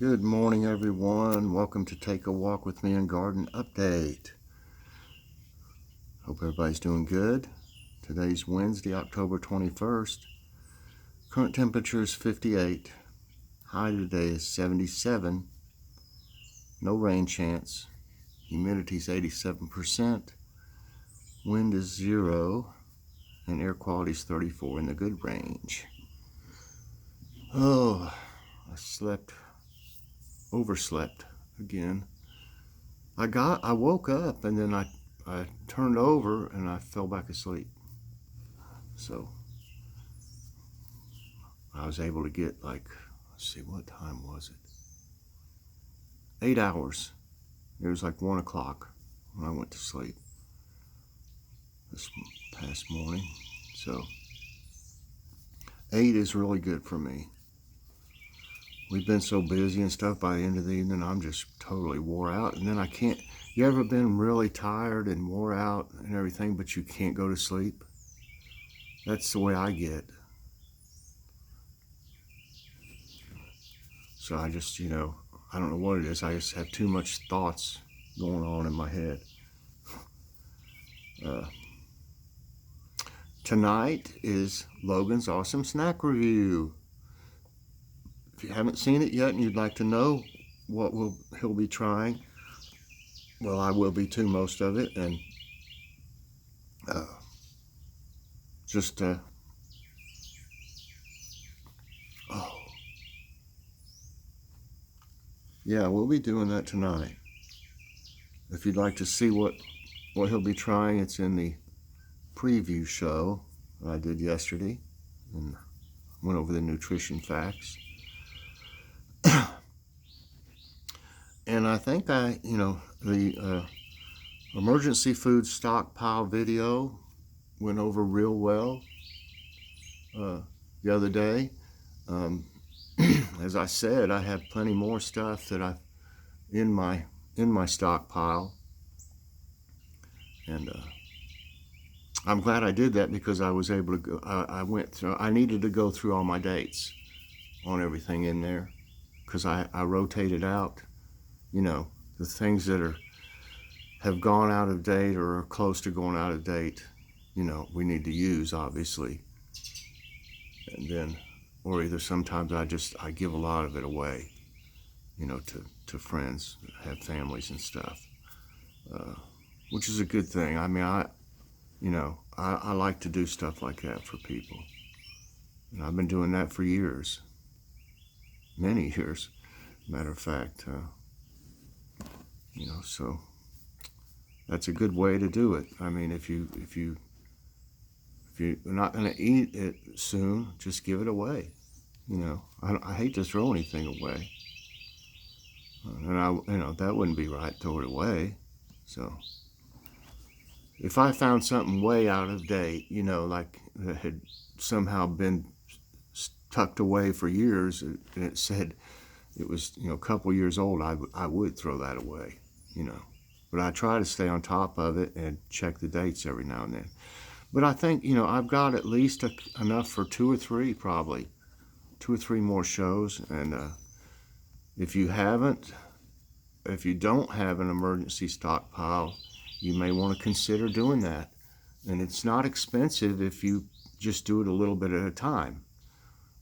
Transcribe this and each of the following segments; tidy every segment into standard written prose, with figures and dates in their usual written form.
Good morning, everyone. Welcome to Take a Walk with Me and Garden Update. Hope everybody's doing good. Today's Wednesday, October 21st. Current temperature is 58. High today is 77. No rain chance. Humidity is 87%. Wind is 0. And air quality is 34 in the good range. Oh, I overslept again. I woke up and then I turned over and I fell back asleep. So I was able to get let's see, what time was it? 8 hours. It was like 1 o'clock when I went to sleep this past morning. So 8 is really good for me. We've been so busy and stuff, by the end of the evening I'm just totally wore out, and then I can't. You ever been really tired and wore out and everything, but you can't go to sleep? That's the way I get. So I just, I don't know what it is. I just have too much thoughts going on in my head. Tonight is Logan's Awesome Snack Review. If you haven't seen it yet and you'd like to know what he'll be trying, well, I will be too, most of it, and yeah, we'll be doing that tonight. If you'd like to see what he'll be trying, it's in the preview show I did yesterday and went over the nutrition facts. And I think the emergency food stockpile video went over real well the other day. As I said, I have plenty more stuff that in my stockpile, and I'm glad I did that because I was able to go. I needed to go through all my dates on everything in there because I rotated out, the things that have gone out of date or are close to going out of date. We need to use, obviously, and then, or either sometimes I give a lot of it away, to friends that have families and stuff, which is a good thing. I mean, I like to do stuff like that for people, and I've been doing that for years, many years, matter of fact. So that's a good way to do it. I mean, if you're not going to eat it soon, just give it away. I hate to throw anything away, and that wouldn't be right, throw it away. So if I found something way out of date, like that had somehow been tucked away for years, and it said it was, a couple years old, I would throw that away, But I try to stay on top of it and check the dates every now and then. But I think, I've got at least enough for 2 or 3, probably 2 or 3 more shows. And if you don't have an emergency stockpile, you may want to consider doing that. And it's not expensive if you just do it a little bit at a time.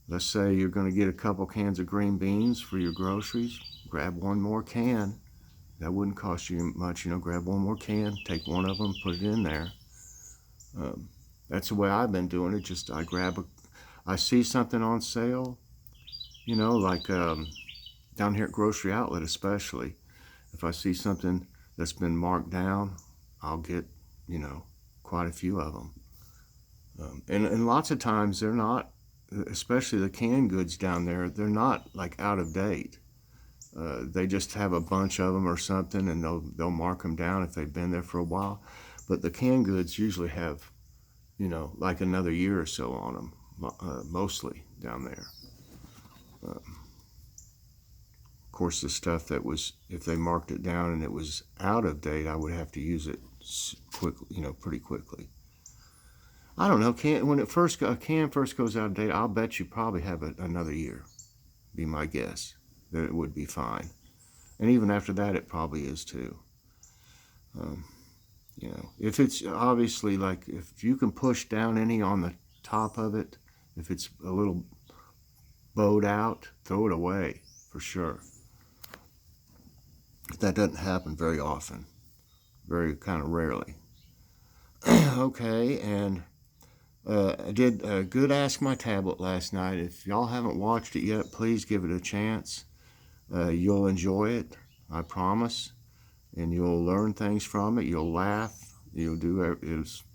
Let's say you're going to get a couple cans of green beans for your groceries. Grab one more can. That wouldn't cost you much, grab one more can, take one of them, put it in there. That's the way I've been doing it. Just I see something on sale, like down here at Grocery Outlet especially. If I see something that's been marked down, I'll get, quite a few of them. And lots of times they're not, especially the canned goods down there, they're not like out of date. They just have a bunch of them or something, and they'll mark them down if they've been there for a while. But the canned goods usually have, like another year or so on them, mostly down there. Of course, the stuff that was, if they marked it down and it was out of date, I would have to use it quickly, pretty quickly. I don't know. When a can first goes out of date, I'll bet you probably have another year. Be my guess. that it would be fine. And even after that, it probably is too. You know, if it's obviously like, if you can push down any on the top of it, if it's a little bowed out, throw it away for sure. That doesn't happen very often, very kind of rarely. Okay, and I did a good Ask My Tablet last night. If y'all haven't watched it yet, please give it a chance. You'll enjoy it, I promise. And you'll learn things from it. You'll laugh. You'll do a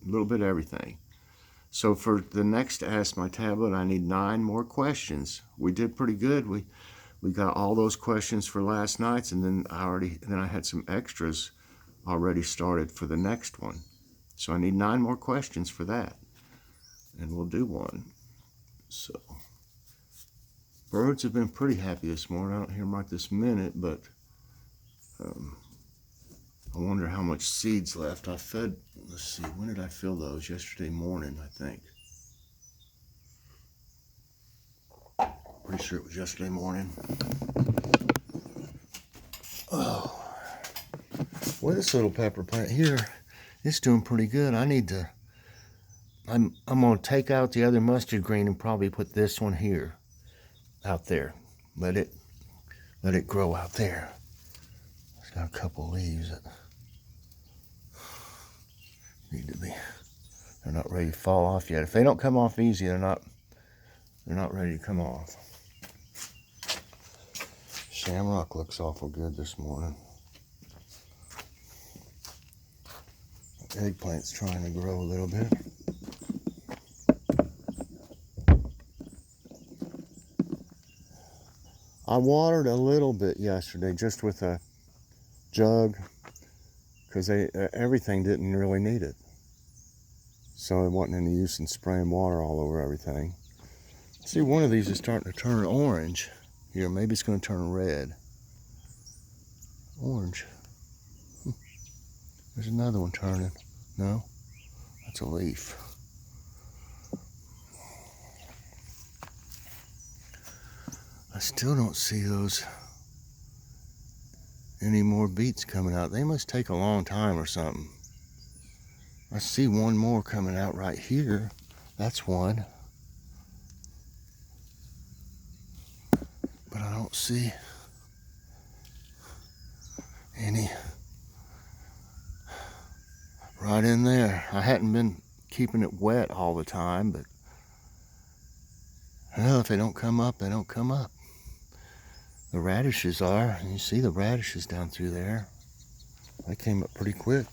little bit of everything. So for the next Ask My Tablet, I need 9 more questions. We did pretty good. We got all those questions for last night's, and then I had some extras already started for the next one. So I need 9 more questions for that, and we'll do one. So birds have been pretty happy this morning. I don't hear them right this minute, but I wonder how much seeds left. I fed, let's see, when did I fill those? Yesterday morning, I think. Pretty sure it was yesterday morning. Oh, well, this little pepper plant here, it's doing pretty good. I need to, I'm gonna take out the other mustard green and probably put this one here, out there. Let it grow out there. It's got a couple leaves that need to be, they're not ready to fall off yet. If they don't come off easy, they're not ready to come off. Shamrock looks awful good this morning. Eggplant's trying to grow a little bit. I watered a little bit yesterday just with a jug because everything didn't really need it. So it wasn't any use in spraying water all over everything. See, one of these is starting to turn orange. Here, maybe it's going to turn red. Orange. There's another one turning. No? That's a leaf. I still don't see those any more beets coming out. They must take a long time or something. I see one more coming out right here. That's one. But I don't see any right in there. I hadn't been keeping it wet all the time, but well, if they don't come up, they don't come up. The radishes are, and you see the radishes down through there. They came up pretty quick.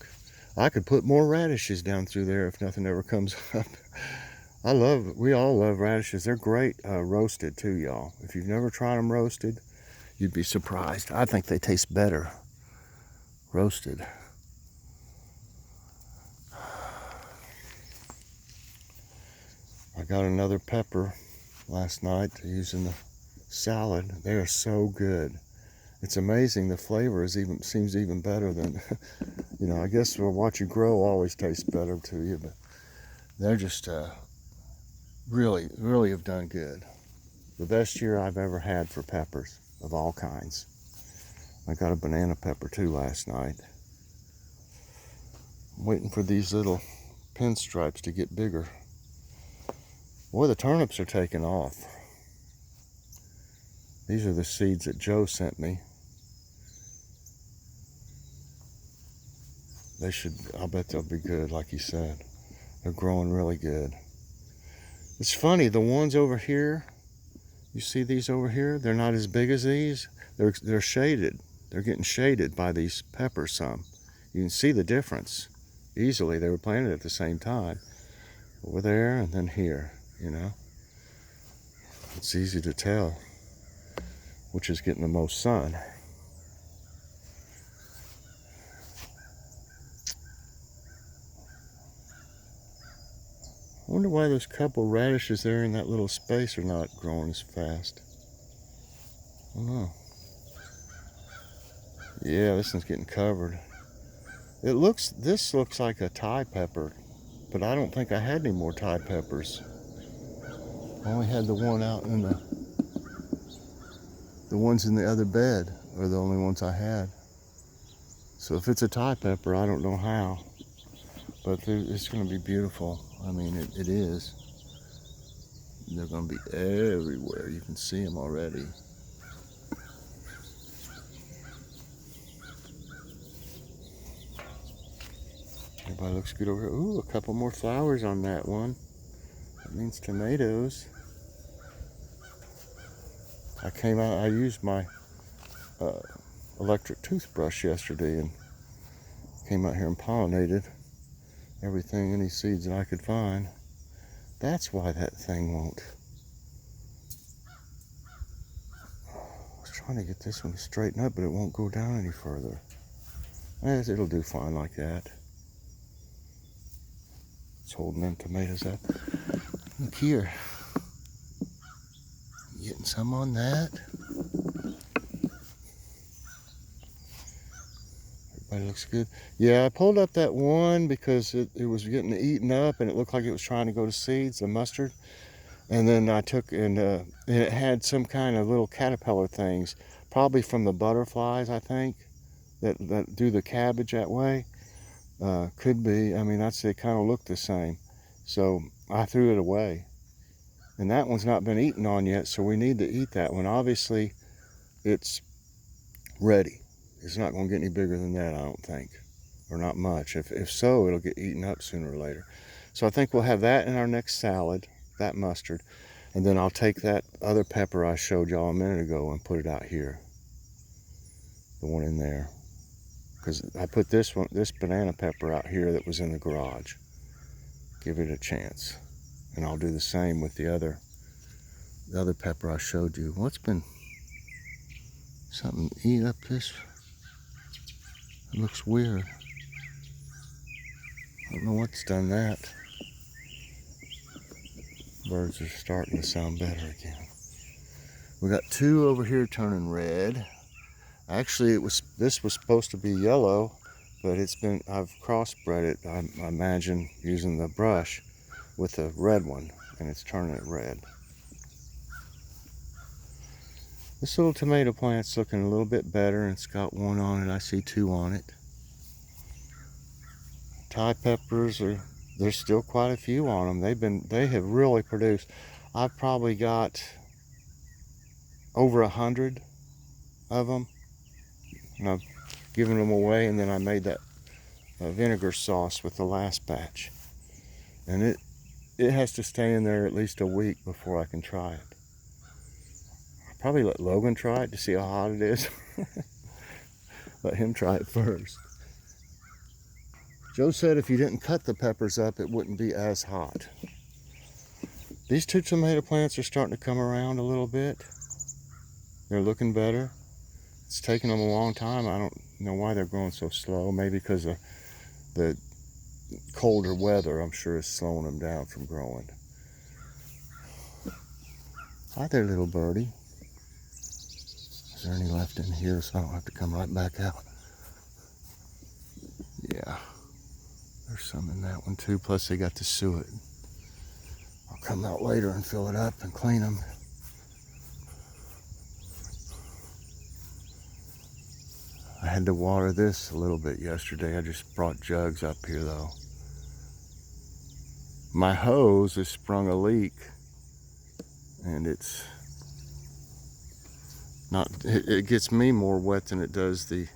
I could put more radishes down through there if nothing ever comes up. We all love radishes. They're great roasted too, y'all. If you've never tried them roasted, you'd be surprised. I think they taste better roasted. I got another pepper last night to use in the salad. They are so good. It's amazing. The flavor seems even better than, you know, I guess what you grow always tastes better to you, but they're just really have done good. The best year I've ever had for peppers of all kinds. I got a banana pepper too last night. I'm waiting for these little pinstripes to get bigger. Boy, the turnips are taking off. These are the seeds that Joe sent me. I'll bet they'll be good, like he said. They're growing really good. It's funny, the ones over here, you see these over here? They're not as big as these. They're shaded. They're getting shaded by these peppers some. You can see the difference easily. They were planted at the same time. Over there and then here, you know. It's easy to tell which is getting the most sun. I wonder why those couple radishes there in that little space are not growing as fast. I don't know. Yeah, this one's getting covered. This looks like a Thai pepper, but I don't think I had any more Thai peppers. I only had the one out in the The ones in the other bed are the only ones I had. So if it's a Thai pepper, I don't know how. But it's going to be beautiful. I mean, it is. They're going to be everywhere. You can see them already. Everybody looks good over here. Ooh, a couple more flowers on that one. That means tomatoes. I came out, I used my electric toothbrush yesterday and came out here and pollinated everything, any seeds that I could find. That's why that thing won't. I was trying to get this one to straighten up, but it won't go down any further. It'll do fine like that. It's holding them tomatoes up. Look here. Getting some on that. Everybody looks good. Yeah, I pulled up that one because it was getting eaten up and it looked like it was trying to go to seeds, the mustard. And then I took and it had some kind of little caterpillar things, probably from the butterflies, I think, that do the cabbage that way. Could be. I mean, they kind of look the same. So I threw it away. And that one's not been eaten on yet, so we need to eat that one. Obviously, it's ready. It's not going to get any bigger than that, I don't think. Or not much. If so, it'll get eaten up sooner or later. So I think we'll have that in our next salad, that mustard. And then I'll take that other pepper I showed y'all a minute ago and put it out here. The one in there. Because I put this banana pepper out here that was in the garage. Give it a chance. And I'll do the same with the other pepper I showed you. What's been something eat up this? It looks weird. I don't know what's done that. Birds are starting to sound better again. We got two over here turning red. Actually, this was supposed to be yellow, but I've crossbred it, I imagine, using the brush with the red one, and it's turning it red. This little tomato plant's looking a little bit better, and it's got one on it. I see two on it. Thai peppers there's still quite a few on them. They have really produced. I've probably got over 100 of them, and I've given them away, and then I made that vinegar sauce with the last batch, and it has to stay in there at least a week before I can try it. I'll probably let Logan try it to see how hot it is. Let him try it first. Joe said if you didn't cut the peppers up, it wouldn't be as hot. These two tomato plants are starting to come around a little bit. They're looking better. It's taken them a long time. I don't know why they're growing so slow. Maybe because of the colder weather, I'm sure, is slowing them down from growing. Hi there, little birdie. Is there any left in here so I don't have to come right back out? Yeah, there's some in that one too. Plus they got the suet. I'll come out later and fill it up and clean them. I had to water this a little bit yesterday. I just brought jugs up here though. My hose has sprung a leak, and it's not, it gets me more wet than it does the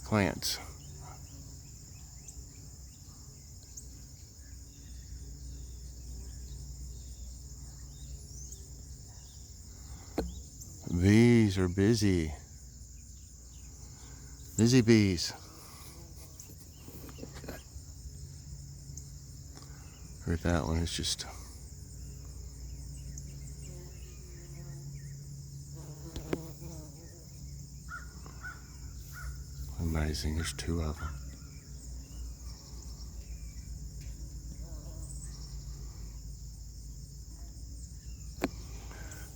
plants. Bees are busy. Busy bees. Heard that one is just amazing. There's two of them.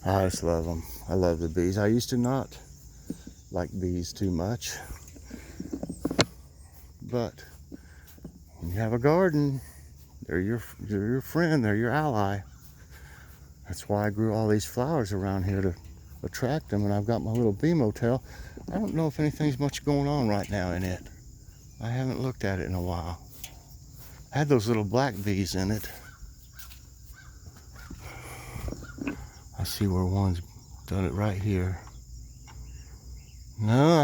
I just love them. I love the bees. I used to not like bees too much, but when you have a garden, they're your friend, they're your ally. That's why I grew all these flowers around here, to attract them. And I've got my little bee motel. I don't know if anything's much going on right now in it. I haven't looked at it in a while. I had those little black bees in it. I see where one's done it right here. No,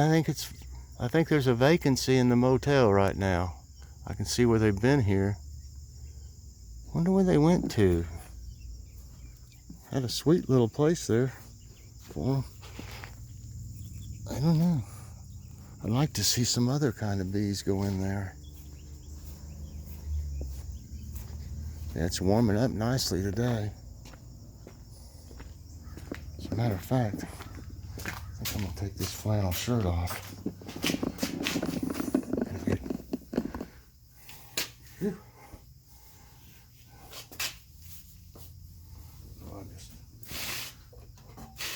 I think there's a vacancy in the motel right now. I can see where they've been here. Wonder where they went to. Had a sweet little place there for them. I don't know. I'd like to see some other kind of bees go in there. Yeah, it's warming up nicely today. As a matter of fact, I think I'm gonna take this flannel shirt off. Whew. So I'm just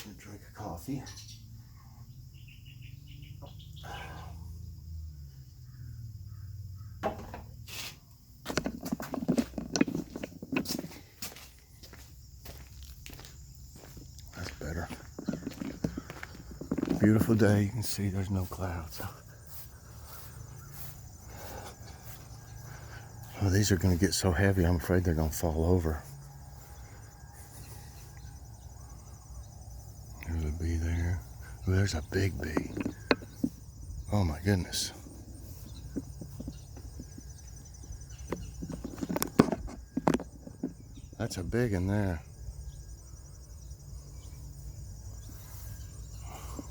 gonna drink a coffee. That's better. Beautiful day. You can see there's no clouds. Oh, these are going to get so heavy, I'm afraid they're going to fall over. There's a bee there. Oh, there's a big bee. Oh my goodness. That's a big one there.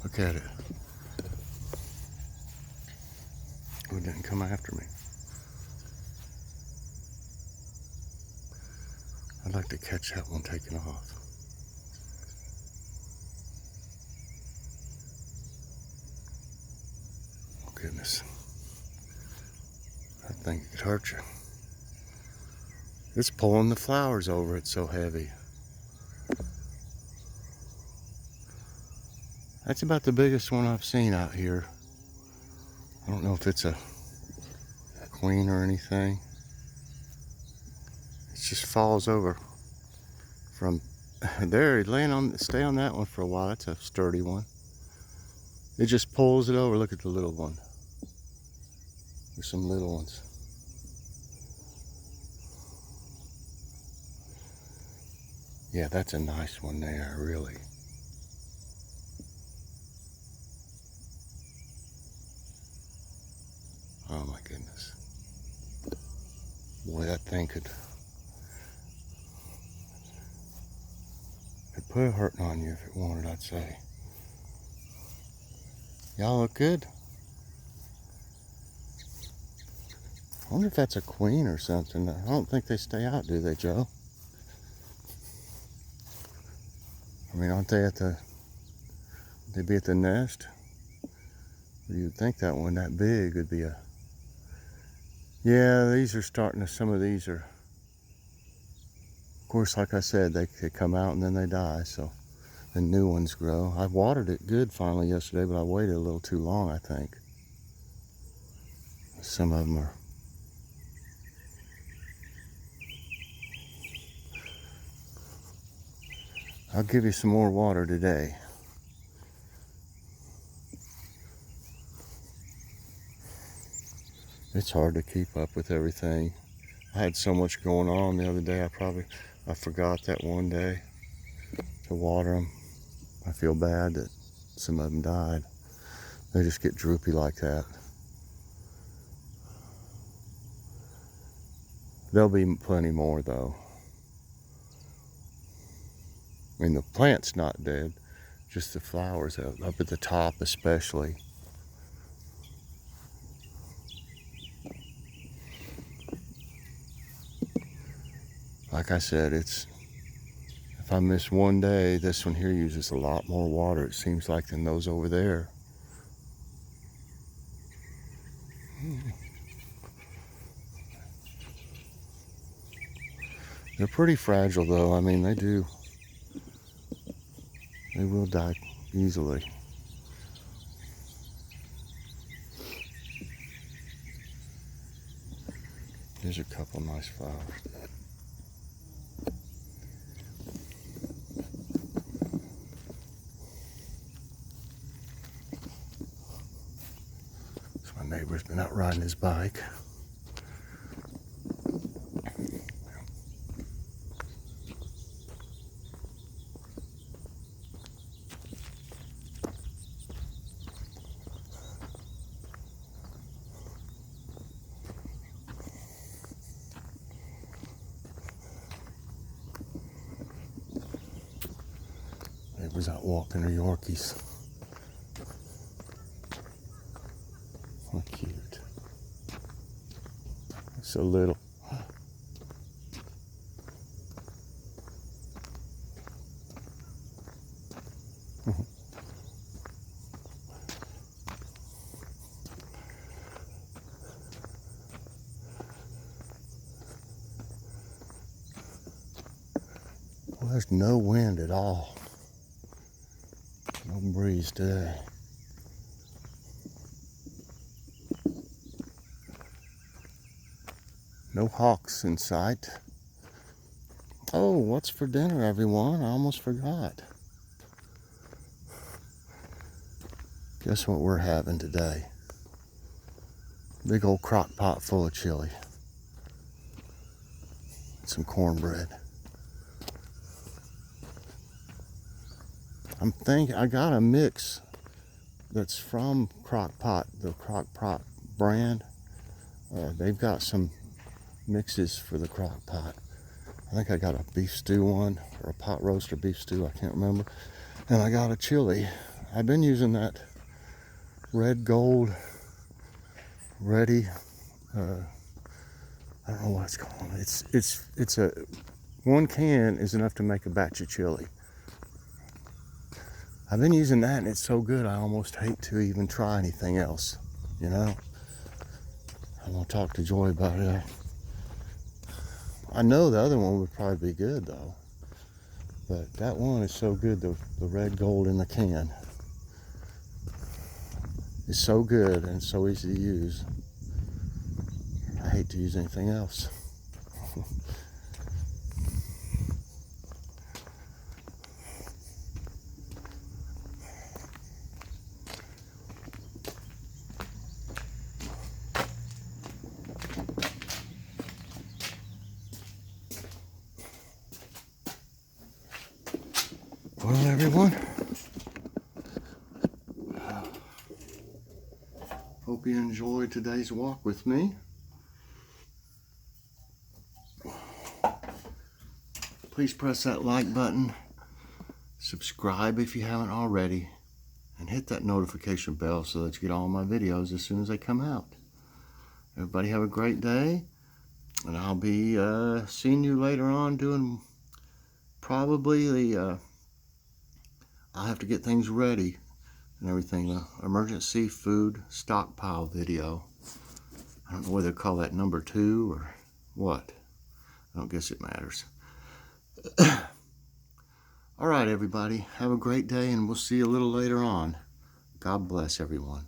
Look at it. Oh, it didn't come after me. I'd like to catch that one taking off. Oh goodness. That thing could hurt you. It's pulling the flowers over, it's so heavy. That's about the biggest one I've seen out here. I don't know if it's a queen or anything. It just falls over from there. Stay on that one for a while. That's a sturdy one. It just pulls it over. Look at the little one. There's some little ones. Yeah, that's a nice one there, really. Oh my goodness. Boy, that thing could put a hurting on you if it wanted, I'd say. Y'all look good. I wonder if that's a queen or something. I don't think they stay out, do they, Joe? I mean, aren't they they be at the nest? You'd think that one that big would be a... Yeah, these are starting to, some of these are, of course, like I said, they come out and then they die, so the new ones grow. I watered it good finally yesterday, but I waited a little too long, I think. Some of them are... I'll give you some more water today. It's hard to keep up with everything. I had so much going on the other day, I forgot that one day to water them. I feel bad that some of them died. They just get droopy like that. There'll be plenty more though. I mean, the plant's not dead, just the flowers up at the top especially. Like I said, if I miss one day, this one here uses a lot more water, it seems like, than those over there. They're pretty fragile though. I mean, they will die easily. There's a couple nice flowers. My neighbor's been out riding his bike. Neighbor's out walking her Yorkies. Oh, cute. So little. Well, there's no wind at all. No breeze today. No hawks in sight. Oh, what's for dinner, everyone? I almost forgot. Guess what we're having today? Big old crock pot full of chili. Some cornbread. I got a mix that's from Crock-Pot, the Crock-Pot brand. They've got some mixes for the Crock-Pot. I think I got a beef stew one, or a pot roast or beef stew, I can't remember. And I got a chili. I've been using that Red Gold Ready. I don't know what it's called. It's a one can is enough to make a batch of chili. I've been using that and it's so good I almost hate to even try anything else, you know? I'm gonna talk to Joy about it. I know the other one would probably be good though, but that one is so good, the Red Gold in the can. It's so good and so easy to use. I hate to use anything else. Well, everyone, hope you enjoyed today's walk with me. Please press that like button, subscribe if you haven't already, and hit that notification bell so that you get all my videos as soon as they come out. Everybody have a great day, and I'll be seeing you later on doing probably the I'll have to get things ready and everything, the emergency food stockpile video. I don't know whether to call that number 2 or what. I don't guess it matters. All right, everybody, have a great day, and we'll see you a little later on. God bless everyone.